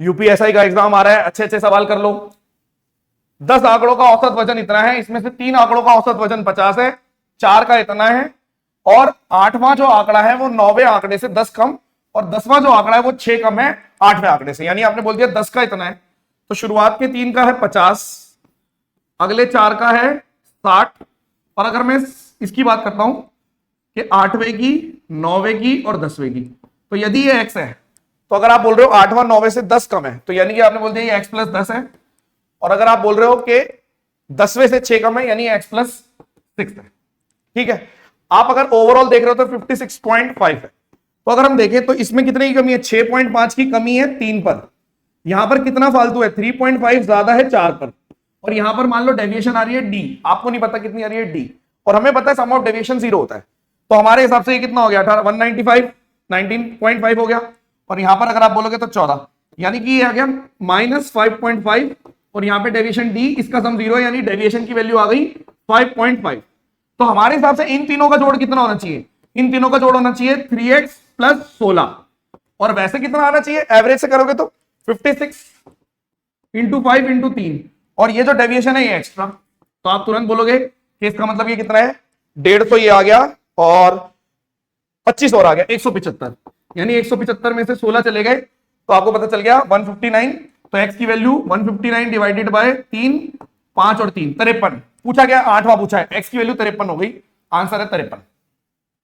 UPSI का exam आ रहा है, अच्छे अच्छे सवाल कर लो। 10 आंकड़ों का औसत वजन इतना है, इसमें से 3 आंकड़ों का औसत वजन 50 है, 4 का इतना है, और 8वां जो आंकड़ा है वो 9वें आंकड़े से 10 कम, और 10वां जो आंकड़ा है वो 6 कम है 8वें आंकड़े से। यानी आपने बोल दिया 10 का इतना है, तो शुरुआत के 3 का है 50, अगले 4 का है 60, और अगर मैं इसकी बात करता हूं कि 8वें की, 9वें की और 10वें की, तो यदि ये x है, तो अगर आप बोल रहे हो 8वां 9वें से 10 कम है, तो यानी कि आपने बोल दिया ये x प्लस 10 है। और अगर आप बोल रहे हो कि 10वें से 6 कम है, यानी x प्लस 6 है। ठीक है, आप अगर ओवरऑल देख रहे हो तो 56.5 है। तो अगर हम देखें तो इसमें कितने की कमी है, 6.5 की कमी है 3 पर। यहां पर कितना फालतू है, 3.5 ज्यादा है 4 पर। और यहां पर मान लो डेविएशन आ रही है d, आपको नहीं पता कितनी आ रही है d, और हमें पता है सम ऑफ डेविएशन 0 होता है। तो हमारे हिसाब से ये कितना हो गया, 195, 19.5 हो गया। और यहां पर अगर आप बोलोगे तो 14, यानी कि ये आ गया -5.5, और यहां पे डेविएशन d, इसका सम 0 है, यानी डेविएशन की वैल्यू आ गई 5.5। तो हमारे हिसाब से इन तीनों का जोड़ कितना होना चाहिए, इन तीनों का जोड़ होना चाहिए 3x प्लस 16, और वैसे कितना आना चाहिए, एवरेज से करोगे तो 56 इंटू 5 इंटू 3, और ये जो डेविएशन है ये एक्स्ट्रा। तो आप तुरंत बोलोगे कि इसका मतलब ये कितना है, 150 ये आ गया, और 25 और आ गया 175, यानी 175 में से 16 चले गए, तो आपको पता चल गया 159। तो x की वैल्यू 159 डिवाइडेड बाय 3, 5 और 3 53 पूछा गया, 8वां पूछा है, x की वैल्यू 53 हो गई, आंसर है 53।